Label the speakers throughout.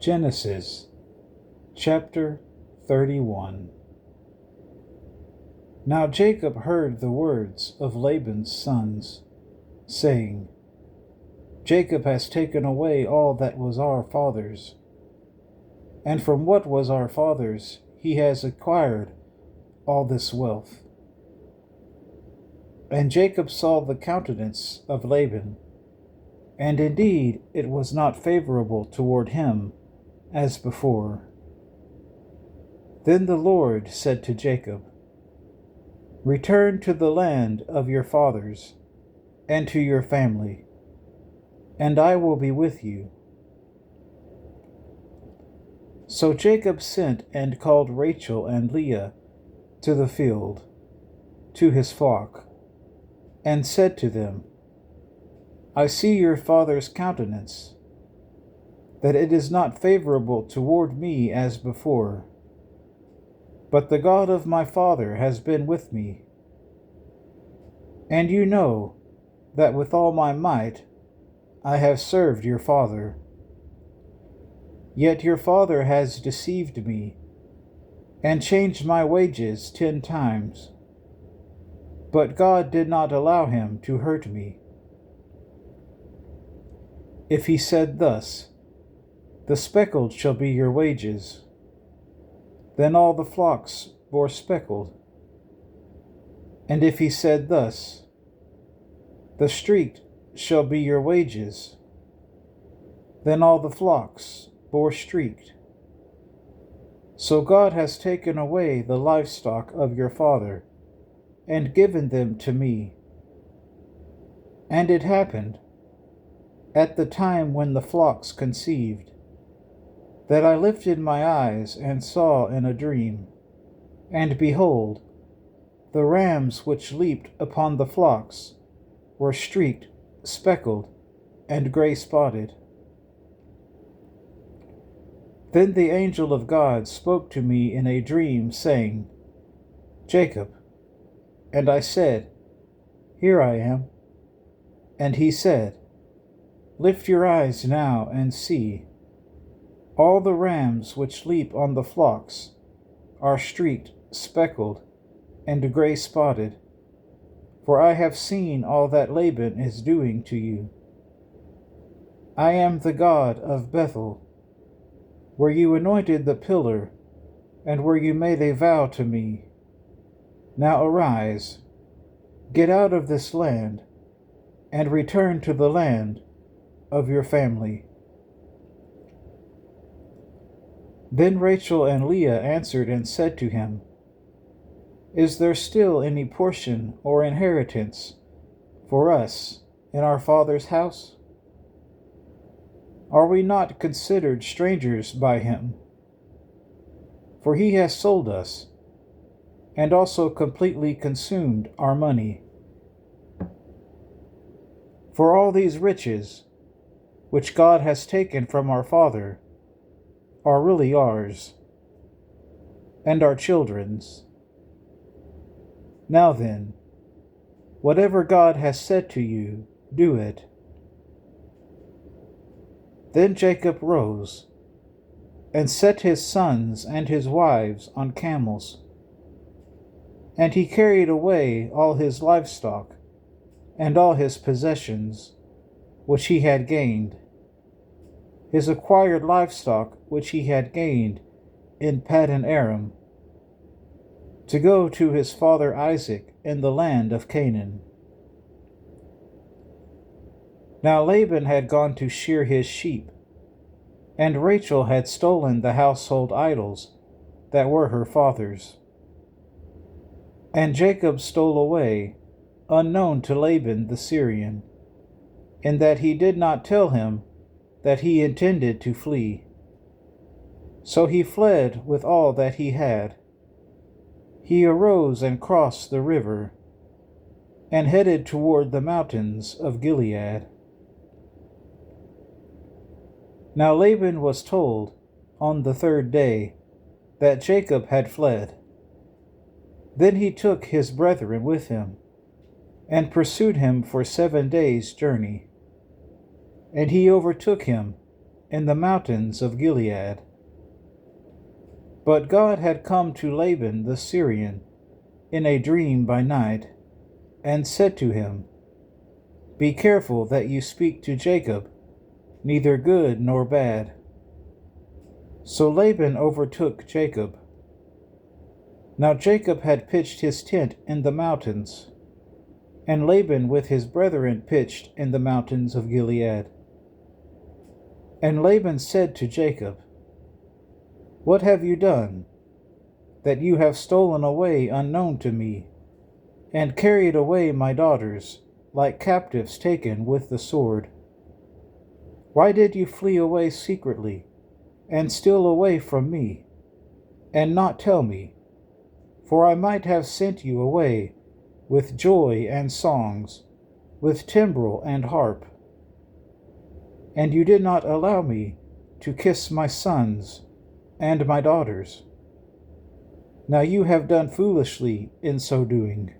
Speaker 1: Genesis chapter 31. Now Jacob heard the words of Laban's sons, saying, Jacob has taken away all that was our father's, and from what was our father's he has acquired all this wealth. And Jacob saw the countenance of Laban, and indeed it was not favorable toward him as before. Then the Lord said to Jacob, Return to the land of your fathers and to your family, and I will be with you. So Jacob sent and called Rachel and Leah to the field, to his flock, and said to them, I see your father's countenance, that it is not favorable toward me as before. But the God of my father has been with me. And you know that with all my might I have served your father. Yet your father has deceived me, and changed my wages 10 times. But God did not allow him to hurt me. If he said thus, The speckled shall be your wages, then all the flocks bore speckled. And if he said thus, The streaked shall be your wages, then all the flocks bore streaked. So God has taken away the livestock of your father, and given them to me. And it happened, at the time when the flocks conceived, that I lifted my eyes and saw in a dream, and behold, the rams which leaped upon the flocks were streaked, speckled, and gray-spotted. Then the angel of God spoke to me in a dream, saying, Jacob. And I said, Here I am. And he said, Lift your eyes now and see. All the rams which leap on the flocks are streaked, speckled, and gray-spotted. For I have seen all that Laban is doing to you. I am the God of Bethel, where you anointed the pillar, and where you made a vow to me. Now arise, get out of this land, and return to the land of your family. Then Rachel and Leah answered and said to him, Is there still any portion or inheritance for us in our father's house? Are we not considered strangers by him? For he has sold us, and also completely consumed our money. For all these riches, which God has taken from our father, are really ours, and our children's. Now then, whatever God has said to you, do it. Then Jacob rose, and set his sons and his wives on camels, and he carried away all his livestock, and all his possessions, which he had gained, his acquired livestock which he had gained in Paddan Aram, to go to his father Isaac in the land of Canaan. Now Laban had gone to shear his sheep, and Rachel had stolen the household idols that were her father's. And Jacob stole away, unknown to Laban the Syrian, in that he did not tell him that he intended to flee. So he fled with all that he had. He arose and crossed the river, and headed toward the mountains of Gilead. Now Laban was told on the 3rd day that Jacob had fled. Then he took his brethren with him, and pursued him for 7 days' journey. And he overtook him, in the mountains of Gilead. But God had come to Laban the Syrian in a dream by night, and said to him, Be careful that you speak to Jacob, neither good nor bad. So Laban overtook Jacob. Now Jacob had pitched his tent in the mountains, and Laban with his brethren pitched in the mountains of Gilead. And Laban said to Jacob, What have you done, that you have stolen away unknown to me, and carried away my daughters, like captives taken with the sword? Why did you flee away secretly, and steal away from me, and not tell me? For I might have sent you away with joy and songs, with timbrel and harp. And you did not allow me to kiss my sons and my daughters. Now you have done foolishly in so doing.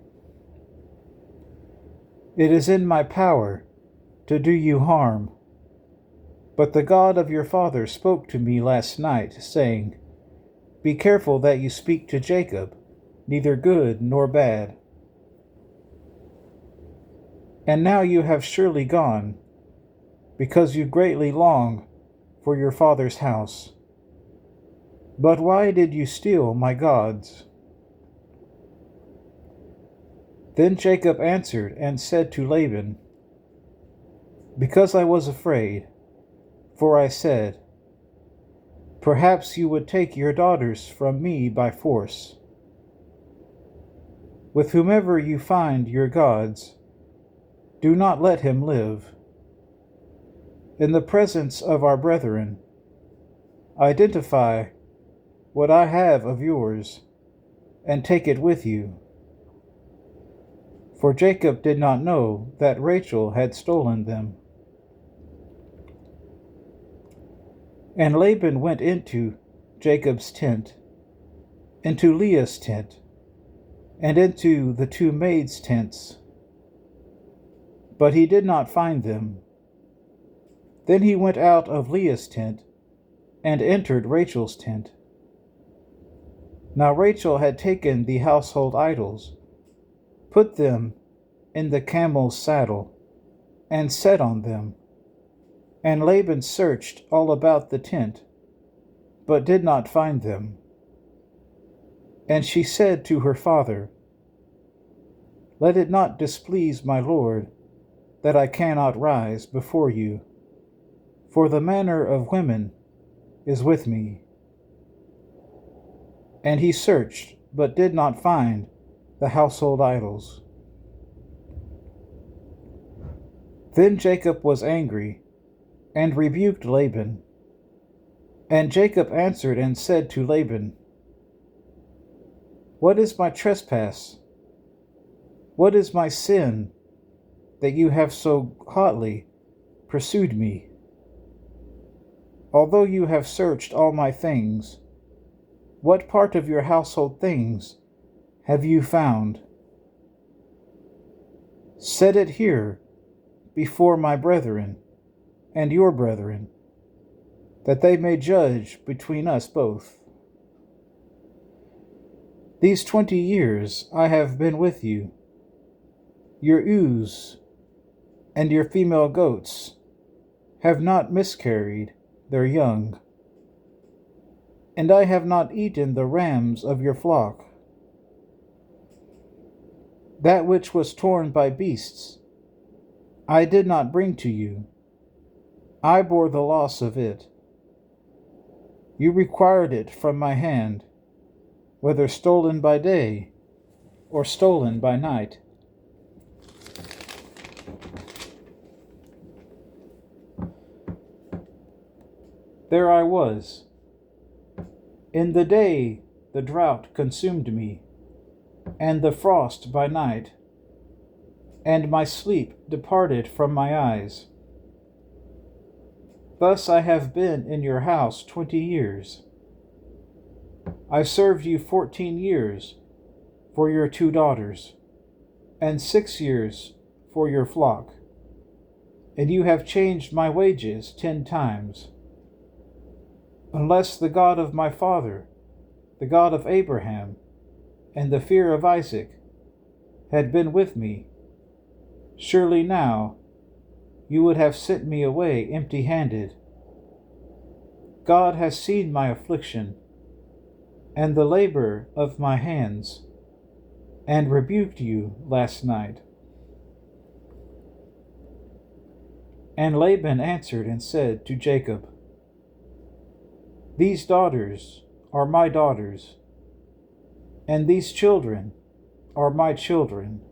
Speaker 1: It is in my power to do you harm. But the God of your father spoke to me last night, saying, Be careful that you speak to Jacob, neither good nor bad. And now you have surely gone, because you greatly long for your father's house. But why did you steal my gods? Then Jacob answered and said to Laban, Because I was afraid, for I said, Perhaps you would take your daughters from me by force. With whomever you find your gods, do not let him live. In the presence of our brethren, identify what I have of yours, and take it with you. For Jacob did not know that Rachel had stolen them. And Laban went into Jacob's tent, into Leah's tent, and into the two maids' tents. But he did not find them. Then he went out of Leah's tent and entered Rachel's tent. Now Rachel had taken the household idols, put them in the camel's saddle, and sat on them. And Laban searched all about the tent, but did not find them. And she said to her father, Let it not displease my lord, that I cannot rise before you, for the manner of women is with me. And he searched, but did not find the household idols. Then Jacob was angry, and rebuked Laban. And Jacob answered and said to Laban, What is my trespass? What is my sin, that you have so hotly pursued me? Although you have searched all my things, what part of your household things have you found? Set it here before my brethren and your brethren, that they may judge between us both. These 20 years I have been with you. Your ewes and your female goats have not miscarried their young, and I have not eaten the rams of your flock. That which was torn by beasts I did not bring to you. I bore the loss of it. You required it from my hand, whether stolen by day or stolen by night. There I was. In the day the drought consumed me, and the frost by night, and my sleep departed from my eyes. Thus I have been in your house 20 years. I served you 14 years for your 2 daughters, and 6 years for your flock, and you have changed my wages 10 times. unless the God of my father, the God of Abraham, and the fear of Isaac, had been with me, surely now you would have sent me away empty-handed. God has seen my affliction and the labor of my hands, and rebuked you last night. And Laban answered and said to Jacob, These daughters are my daughters, and these children are my children,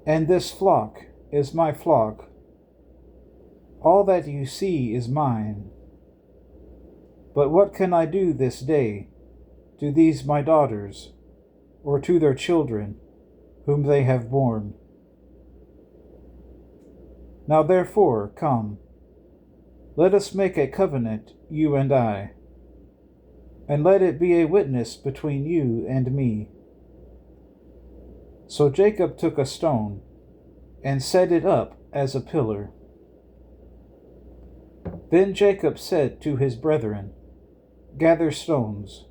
Speaker 1: and this flock is my flock. All that you see is mine. But what can I do this day to these my daughters, or to their children, whom they have borne? Now therefore, come, let us make a covenant, you and I, and let it be a witness between you and me. So Jacob took a stone, and set it up as a pillar. Then Jacob said to his brethren, Gather stones.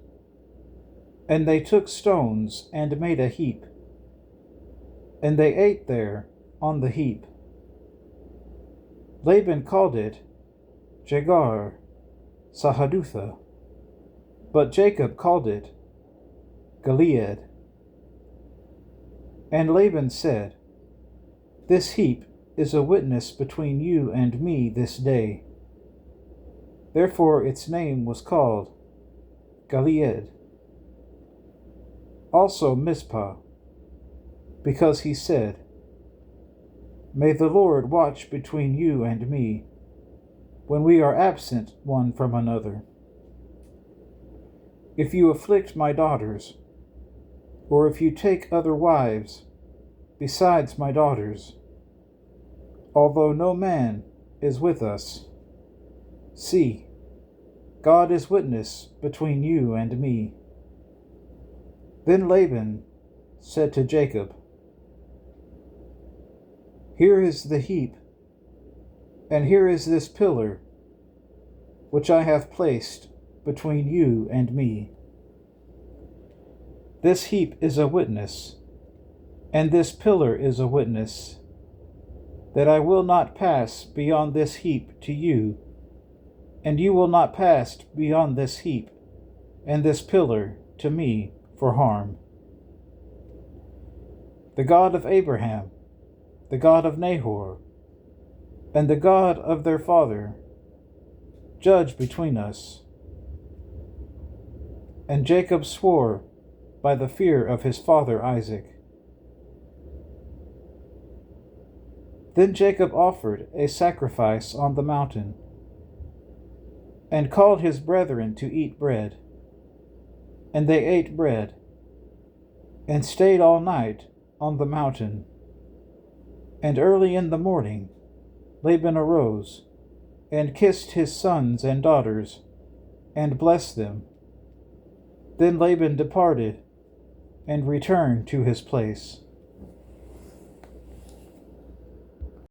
Speaker 1: And they took stones and made a heap. And they ate there on the heap. Laban called it Jegar Sahadutha, but Jacob called it Gilead. And Laban said, This heap is a witness between you and me this day. Therefore its name was called Gilead. Also Mizpah, because he said, May the Lord watch between you and me, when we are absent one from another. If you afflict my daughters, or if you take other wives besides my daughters, although no man is with us, see, God is witness between you and me. Then Laban said to Jacob, Here is the heap, and here is this pillar, which I have placed between you and me. This heap is a witness, and this pillar is a witness, that I will not pass beyond this heap to you, and you will not pass beyond this heap and this pillar to me for harm. The God of Abraham, the God of Nahor, and the God of their father, judge between us. And Jacob swore by the fear of his father Isaac. Then Jacob offered a sacrifice on the mountain, and called his brethren to eat bread. And they ate bread, and stayed all night on the mountain. And early in the morning Laban arose, and kissed his sons and daughters, and blessed them. Then Laban departed, and returned to his place.